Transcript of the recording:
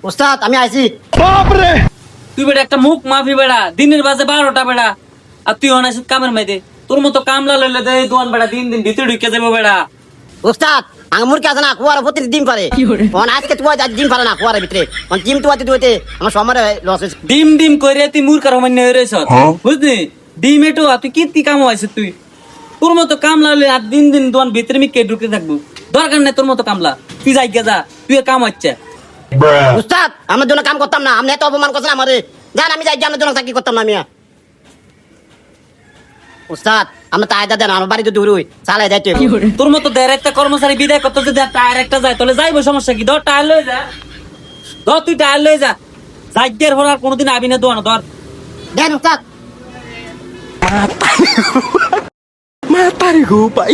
উস্তাদ আমি আইছি। তুই বেটা একটা মুখ মাফি বেড়া, দিনের বাজে 12টা বেড়া, আর তুই অনাইস কামের মাইদে। তোর মতো কামলা লইলে দে দোয়ান বেড়া দিন দিন ভিতরে ঢুকে যাবো বেড়া। উস্তাদ আমার মুরগি আছে না কুয়ার প্রতি ডিম পারে, অন আজকে তুই ডিম পারে না কুয়ারের ভিতরে, অন ডিম তুয়াতে তুইতে আমার সময় লস হয়েছে। ডিম ডিম করে তুই মূর্খার সমান্য হয়ে রয়েছ, বুঝলি? ডিম এটো তুই কি কাম হয়েছে তুই? তোর মতো কামলা লইলে আর দিন দিন দোয়ান ভিতরে আমি কে ঢুকে থাকবো? দরকার নেই তোর মতো কামলা, তুই যাই গে যা, তুই কাম হচ্ছে। উস্তাদ আমার জন্য কাম করতাম না, আপনি এত অপমান করছেন আমারে, জান আমি যাই জানার জন্য চাকরি করতাম না মিয়া। উস্তাদ আমরা তাইদা দেন, আমার বাড়ি তো দূর হই, চালাই যাইতে হবে। তোর মতো দেড় একটা কর্মচারী বিদায় করতে যদি টায়ার একটা যায় তাহলে যাইবো, সমস্যা কি? ধর টায়ার লয়ে যা, ধর তুই টায়ার লয়ে যা, যাইগের হল আর কোনোদিন আবি না দোয়ানো, ধর। দেন উস্তাদ। Mata nih gue, Pak.